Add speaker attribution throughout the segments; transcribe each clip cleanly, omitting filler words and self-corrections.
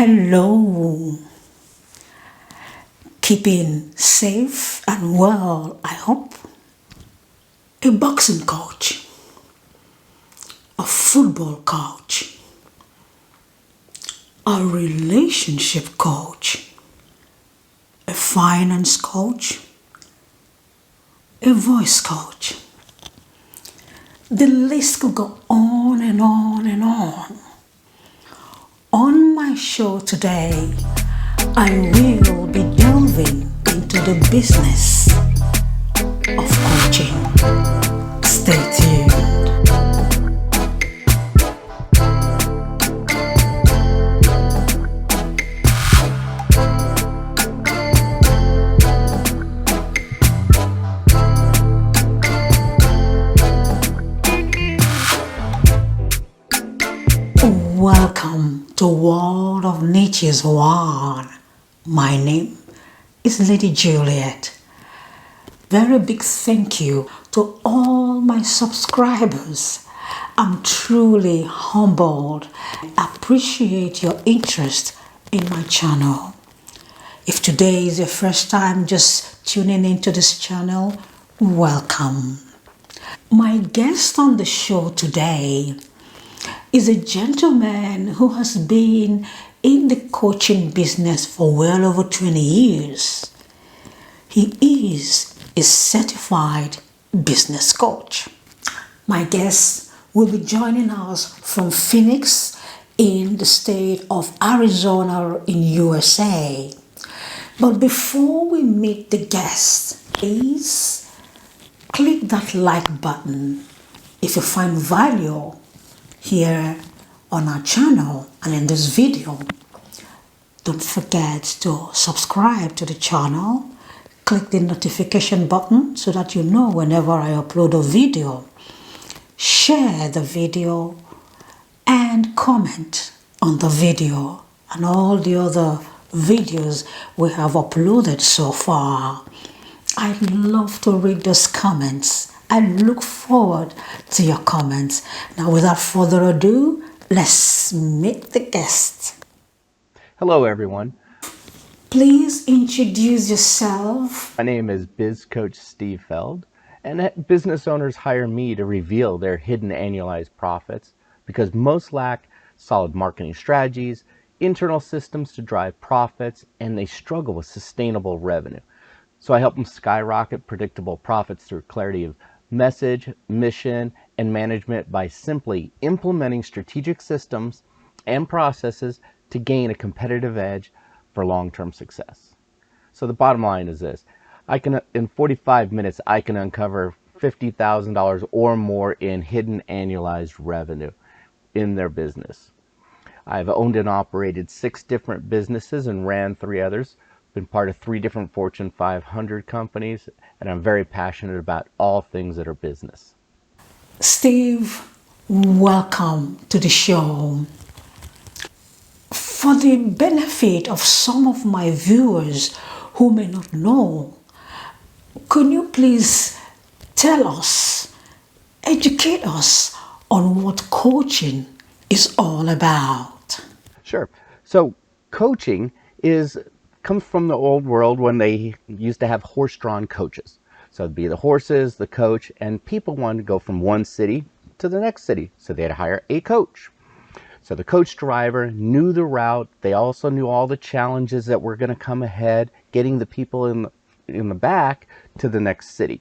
Speaker 1: Hello, keeping safe and well, I hope. A boxing coach, a football coach, a relationship coach, a finance coach, a voice coach. The list could go on and on and on. On my show today, I will be delving into the business of coaching. Stay tuned. Welcome to World of Nature's One. My name is Lady Juliet. Very big thank you to all my subscribers. I'm truly humbled. I appreciate your interest in my channel. If today is your first time just tuning into this channel, welcome. My guest on the show today is a gentleman who has been in the coaching business for well over 20 years. He is a certified business coach. My guest will be joining us from Phoenix in the state of Arizona in USA. But before we meet the guest, please click that like button if you find value here on our channel and in this video. Don't forget to subscribe to the channel. Click the notification button so that you know whenever I upload a video. Share the video and comment on the video and all the other videos we have uploaded so far. I'd love to read those comments. I look forward to your comments. Now, without further ado, let's meet the guest.
Speaker 2: Hello, everyone.
Speaker 1: Please introduce yourself.
Speaker 2: My name is Biz Coach Steve Feld, and business owners hire me to reveal their hidden annualized profits because most lack solid marketing strategies, internal systems to drive profits, and they struggle with sustainable revenue. So I help them skyrocket predictable profits through clarity of message, mission, and management by simply implementing strategic systems and processes to gain a competitive edge for long-term success. So the bottom line is this: in 45 minutes, I can uncover $50,000 or more in hidden annualized revenue in their business. I've owned and operated 6 different businesses and ran 3 others. Been part of 3 different Fortune 500 companies, and I'm very passionate about all things that are business.
Speaker 1: Steve, welcome to the show. For the benefit of some of my viewers who may not know, could you please tell us, educate us on what coaching is all about?
Speaker 2: Sure. So coaching comes from the old world when they used to have horse-drawn coaches. So it'd be the horses, the coach, and people wanted to go from one city to the next city. So they had to hire a coach. So the coach driver knew the route. They also knew all the challenges that were going to come ahead, getting the people in the back to the next city.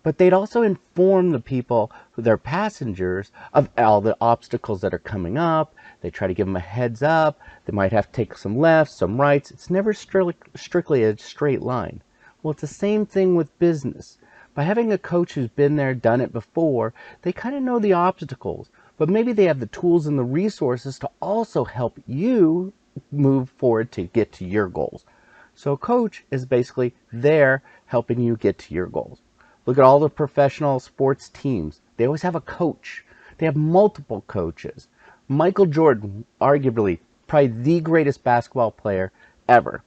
Speaker 2: But they'd also inform the people, their passengers, of all the obstacles that are coming up. They try to give them a heads up. They might have to take some lefts, some rights. It's never strictly a straight line. Well, it's the same thing with business. By having a coach who's been there, done it before, they kind of know the obstacles, but maybe they have the tools and the resources to also help you move forward to get to your goals. So a coach is basically there helping you get to your goals. Look at all the professional sports teams. They always have a coach. They have multiple coaches. Michael Jordan, arguably probably the greatest basketball player ever,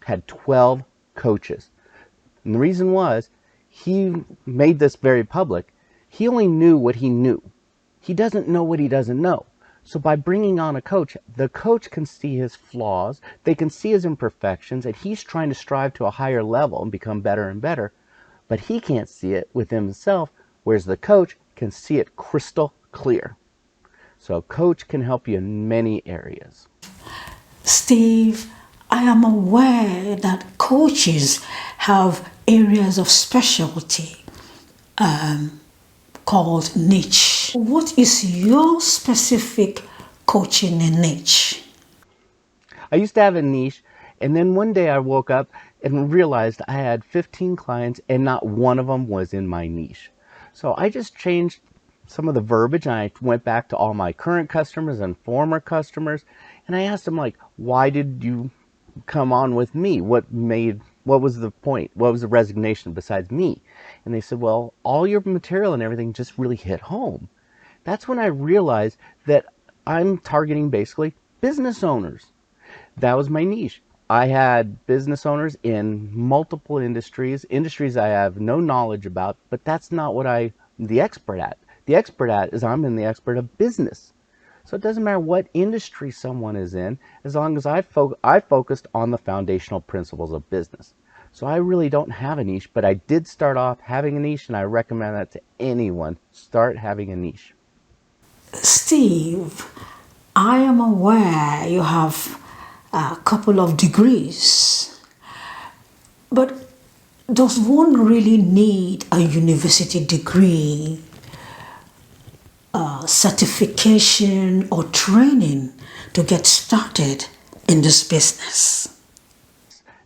Speaker 2: had 12 coaches. And the reason was, he made this very public. He only knew what he knew. He doesn't know what he doesn't know. So by bringing on a coach, the coach can see his flaws, they can see his imperfections, and he's trying to strive to a higher level and become better and better. But he can't see it within himself, whereas the coach can see it crystal clear. So a coach can help you in many areas.
Speaker 1: Steve, I am aware that coaches have areas of specialty called niche. What is your specific coaching niche?
Speaker 2: I used to have a niche, and then one day I woke up and realized I had 15 clients and not one of them was in my niche. So I just changed some of the verbiage and I went back to all my current customers and former customers and I asked them like, why did you come on with me? What was the point? What was the resignation besides me? And they said, well, all your material and everything just really hit home. That's when I realized that I'm targeting basically business owners. That was my niche. I had business owners in multiple industries I have no knowledge about, but that's not what I'm the expert at. The expert at is I'm in the expert of business. So it doesn't matter what industry someone is in, as long as I focused on the foundational principles of business. So I really don't have a niche, but I did start off having a niche, and I recommend that to anyone. Start having a niche.
Speaker 1: Steve, I am aware you have a couple of degrees, but does one really need a university degree, certification, or training to get started in this business?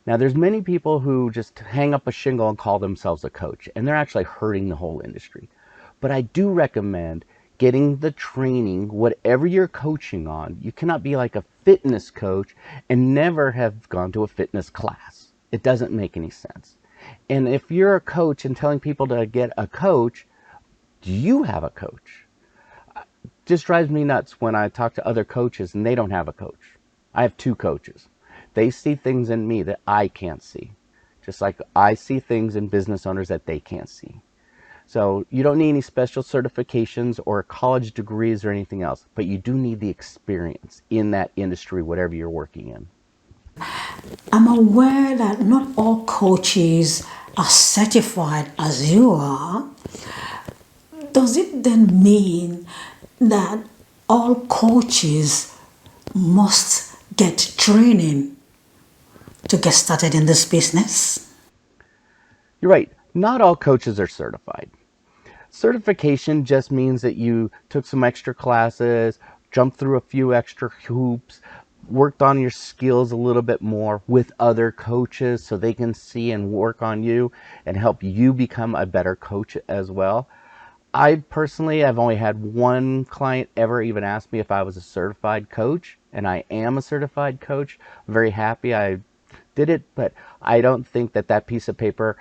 Speaker 2: Now, there's many people who just hang up a shingle and call themselves a coach, and they're actually hurting the whole industry. But I do recommend getting the training, whatever you're coaching on. You cannot be like a fitness coach and never have gone to a fitness class. It doesn't make any sense. And if you're a coach and telling people to get a coach, do you have a coach? Just drives me nuts when I talk to other coaches and they don't have a coach. I have two coaches. They see things in me that I can't see, just like I see things in business owners that they can't see. So you don't need any special certifications or college degrees or anything else, but you do need the experience in that industry, whatever you're working in.
Speaker 1: I'm aware that not all coaches are certified as you are. Does it then mean that all coaches must get training to get started in this business?
Speaker 2: You're right, not all coaches are certified. Certification just means that you took some extra classes, jumped through a few extra hoops, worked on your skills a little bit more with other coaches so they can see and work on you and help you become a better coach as well. I personally have only had one client ever even ask me if I was a certified coach, and I am a certified coach. I'm very happy I did it, but I don't think that that piece of paper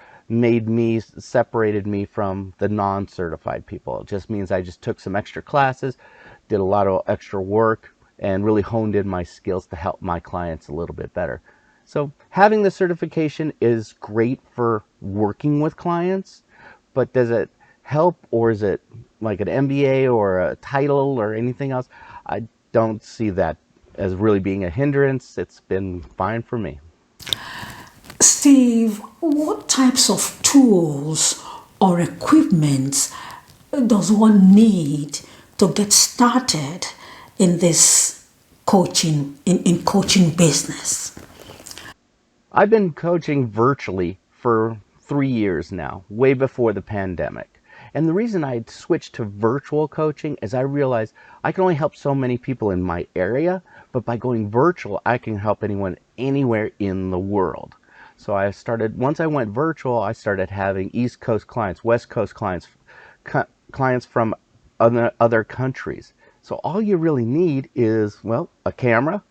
Speaker 2: separated me from the non-certified people. It just means I just took some extra classes, did a lot of extra work, and really honed in my skills to help my clients a little bit better. So having the certification is great for working with clients, but does it help, or is it like an MBA or a title or anything else? I don't see that as really being a hindrance. It's been fine for me.
Speaker 1: Steve, what types of tools or equipment does one need to get started in this in coaching business?
Speaker 2: I've been coaching virtually for 3 years now, way before the pandemic. And the reason I switched to virtual coaching is I realized I can only help so many people in my area, but by going virtual, I can help anyone anywhere in the world. So once I went virtual, I started having East Coast clients, West Coast clients, clients from other countries. So all you really need is, well, a camera,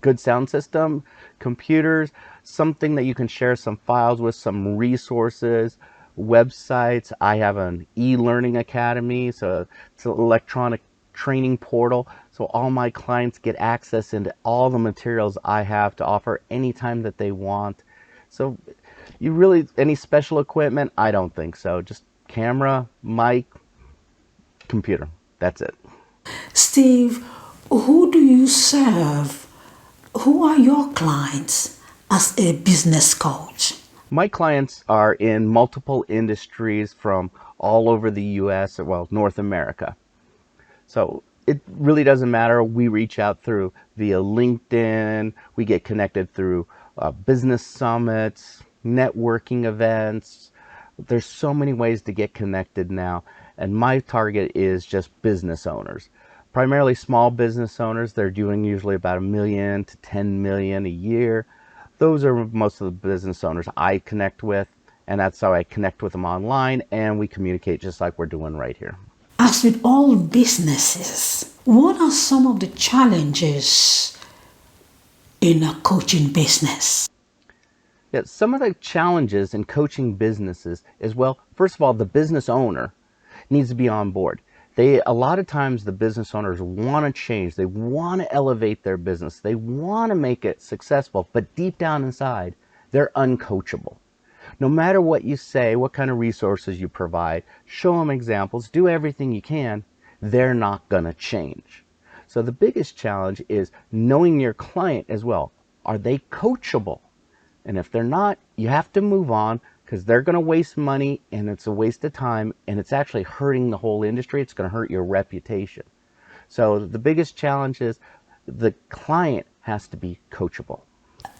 Speaker 2: good sound system, computers, something that you can share some files with, some resources, websites. I have an e-learning academy, so it's an electronic training portal. So all my clients get access into all the materials I have to offer anytime that they want. So any special equipment? I don't think so. Just camera, mic, computer. That's it.
Speaker 1: Steve, Who do you serve? Who are your clients as a business coach?
Speaker 2: My clients are in multiple industries from all over the US, well, North America. So it really doesn't matter. We reach out through via LinkedIn. We get connected through business summits, networking events. There's so many ways to get connected now. And my target is just business owners, primarily small business owners. They're doing usually about a million to 10 million a year. Those are most of the business owners I connect with. And that's how I connect with them online. And we communicate just like we're doing right here.
Speaker 1: As with all businesses, what are some of the challenges in a coaching business?
Speaker 2: Yeah, some of the challenges in coaching businesses is, well, first of all, the business owner needs to be on board. A lot of times the business owners want to change. They want to elevate their business. They want to make it successful, but deep down inside, they're uncoachable. No matter what you say, what kind of resources you provide, show them examples, do everything you can, they're not going to change. So the biggest challenge is knowing your client as well. Are they coachable? And if they're not, you have to move on because they're going to waste money and it's a waste of time and it's actually hurting the whole industry. It's going to hurt your reputation. So the biggest challenge is the client has to be coachable.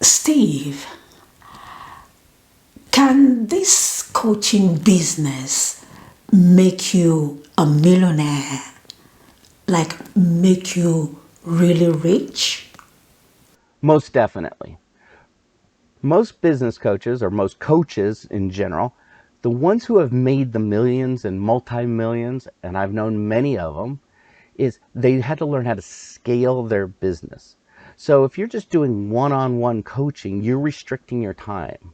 Speaker 1: Steve, can this coaching business make you a millionaire? Like, make you really rich?
Speaker 2: Most definitely. Most business coaches, or most coaches in general, the ones who have made the millions and multi-millions, and I've known many of them, is they had to learn how to scale their business. So if you're just doing one-on-one coaching, you're restricting your time.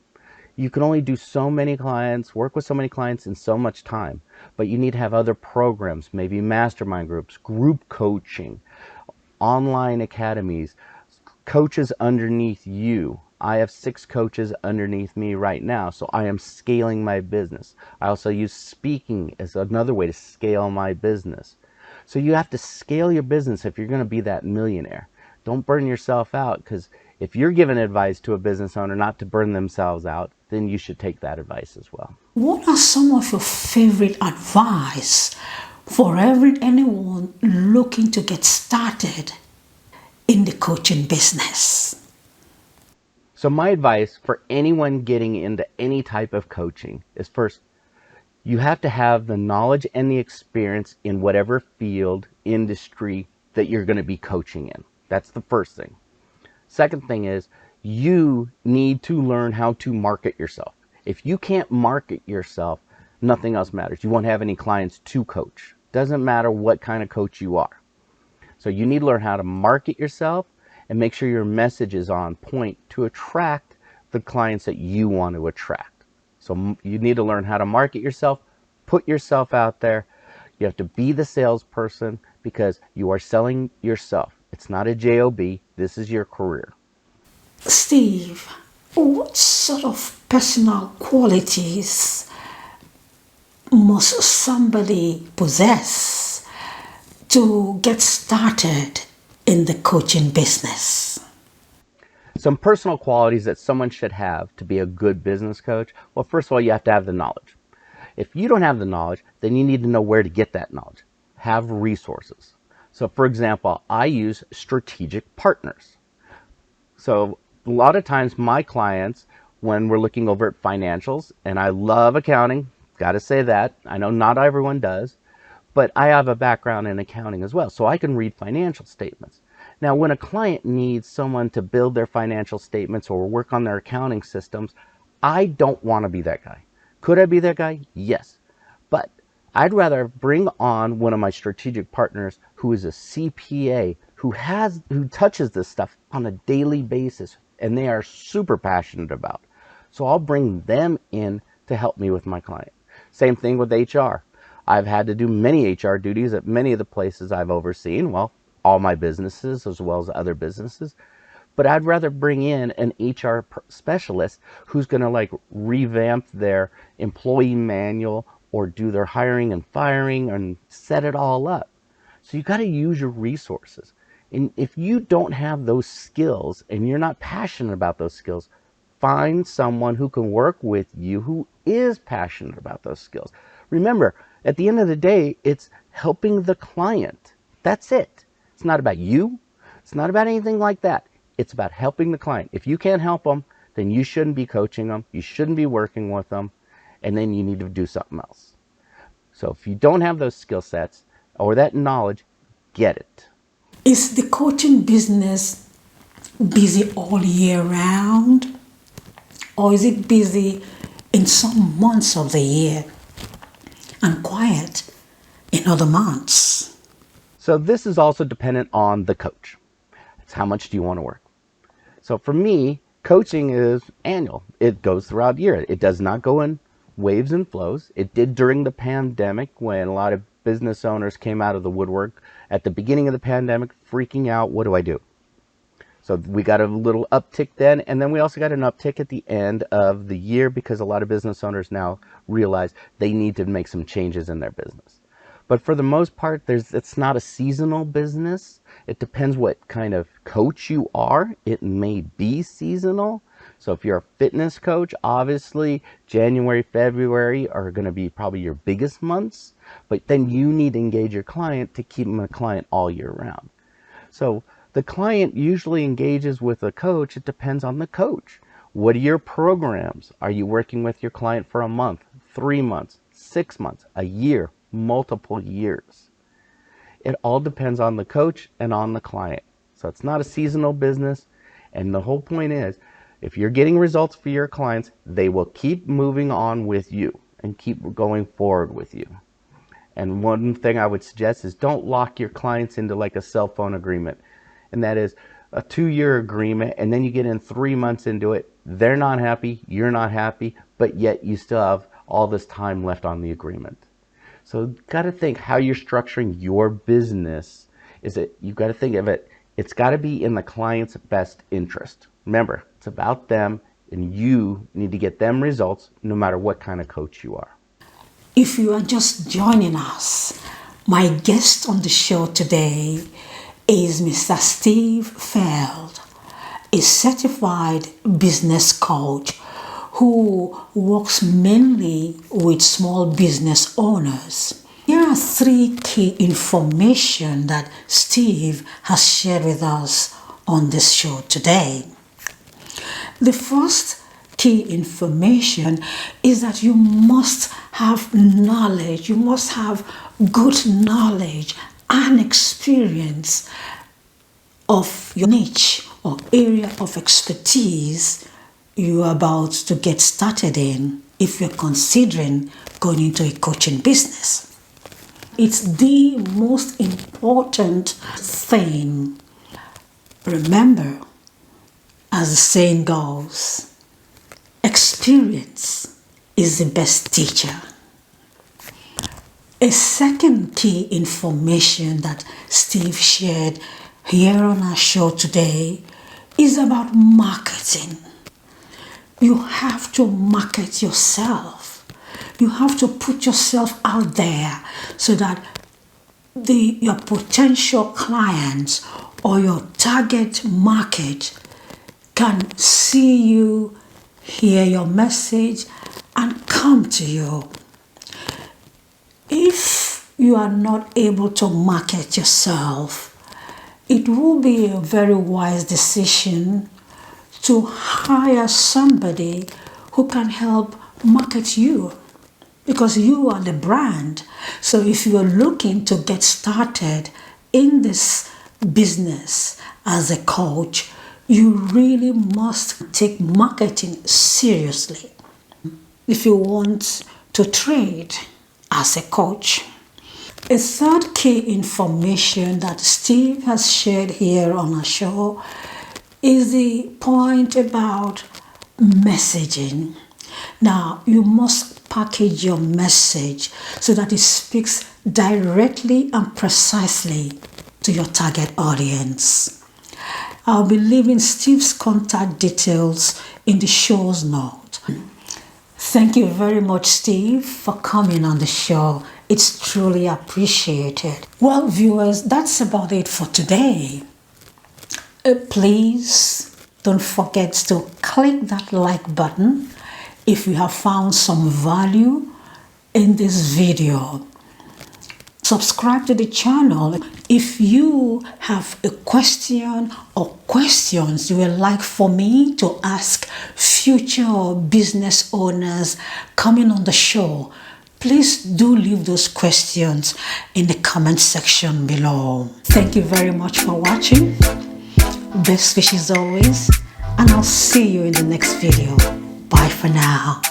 Speaker 2: You can only do so many clients, work with so many clients in so much time, but you need to have other programs, maybe mastermind groups, group coaching, online academies, coaches underneath you. I have 6 coaches underneath me right now, so I am scaling my business. I also use speaking as another way to scale my business. So you have to scale your business if you're going to be that millionaire. Don't burn yourself out, because if you're giving advice to a business owner not to burn themselves out, then you should take that advice as well.
Speaker 1: What are some of your favorite advice for anyone looking to get started in the coaching business?
Speaker 2: So my advice for anyone getting into any type of coaching is, first, you have to have the knowledge and the experience in whatever field, industry that you're going to be coaching in. That's the first thing. Second thing is, you need to learn how to market yourself. If you can't market yourself, nothing else matters. You won't have any clients to coach. Doesn't matter what kind of coach you are. So you need to learn how to market yourself and make sure your message is on point to attract the clients that you want to attract. So you need to learn how to market yourself, put yourself out there. You have to be the salesperson because you are selling yourself. It's not a job. This is your career.
Speaker 1: Steve, what sort of personal qualities must somebody possess to get started in the coaching business?
Speaker 2: Some personal qualities that someone should have to be a good business coach. Well, first of all, you have to have the knowledge. If you don't have the knowledge, then you need to know where to get that knowledge. Have resources. So for example, I use strategic partners. So a lot of times my clients, when we're looking over at financials, and I love accounting, got to say that. I know not everyone does, but I have a background in accounting as well, so I can read financial statements. Now, when a client needs someone to build their financial statements or work on their accounting systems, I don't want to be that guy. Could I be that guy? Yes. But I'd rather bring on one of my strategic partners who is a CPA, who touches this stuff on a daily basis, and they are super passionate about. So I'll bring them in to help me with my client. Same thing with HR. I've had to do many HR duties at many of the places I've overseen, well, all my businesses as well as other businesses. But I'd rather bring in an HR specialist who's going to like revamp their employee manual or do their hiring and firing and set it all up. So you got to use your resources. And if you don't have those skills and you're not passionate about those skills, find someone who can work with you who is passionate about those skills. Remember, at the end of the day, it's helping the client. That's it. It's not about you. It's not about anything like that. It's about helping the client. If you can't help them, then you shouldn't be coaching them. You shouldn't be working with them. And then you need to do something else. So if you don't have those skill sets or that knowledge, get it.
Speaker 1: Is the coaching business busy all year round? Or is it busy in some months of the year and quiet in other months?
Speaker 2: So this is also dependent on the coach. It's how much do you want to work? So for me, coaching is annual. It goes throughout the year. It does not go in waves and flows. It did during the pandemic when a lot of business owners came out of the woodwork at the beginning of the pandemic, freaking out, what do I do? So we got a little uptick then, and then we also got an uptick at the end of the year because a lot of business owners now realize they need to make some changes in their business. But for the most part, it's not a seasonal business. It depends what kind of coach you are. It may be seasonal. So if you're a fitness coach, obviously January, February are going to be probably your biggest months. But then you need to engage your client to keep them a client all year round. So the client usually engages with a coach. It depends on the coach. What are your programs? Are you working with your client for a month, 3 months, 6 months, a year, multiple years? It all depends on the coach and on the client. So it's not a seasonal business. And the whole point is, if you're getting results for your clients, they will keep moving on with you and keep going forward with you. And one thing I would suggest is don't lock your clients into like a cell phone agreement. And that is a 2-year agreement. And then you get in 3 months into it. They're not happy. You're not happy. But yet you still have all this time left on the agreement. So you've got to think how you're structuring your business. You've got to think of it. It's got to be in the client's best interest. Remember, it's about them and you need to get them results no matter what kind of coach you are.
Speaker 1: If you are just joining us, my guest on the show today is Mr. Steve Feld, a certified business coach who works mainly with small business owners. Here are 3 key information that Steve has shared with us on this show today. The first key information is that you must have knowledge. You must have good knowledge and experience of your niche or area of expertise you're about to get started in if you're considering going into a coaching business. It's the most important thing. Remember, as the saying goes, experience is the best teacher. A second key information that Steve shared here on our show today is about marketing. You have to market yourself. You have to put yourself out there so that your potential clients or your target market can see you, hear your message, and come to you. If you are not able to market yourself, it will be a very wise decision to hire somebody who can help market you, because you are the brand. So if you are looking to get started in this business as a coach, you really must take marketing seriously if you want to trade as a coach. A third key information that Steve has shared here on our show is the point about messaging. Now, you must package your message so that it speaks directly and precisely to your target audience. I'll be leaving Steve's contact details in the show's note. Thank you very much, Steve, for coming on the show. It's truly appreciated. Well, viewers, that's about it for today. Please don't forget to click that like button if you have found some value in this video. Subscribe to the channel if you have a question or questions you would like for me to ask future business owners coming on the show. Please do leave those questions in the comment section below. Thank you very much for watching. Best wishes always, and I'll see you in the next video. Bye for now.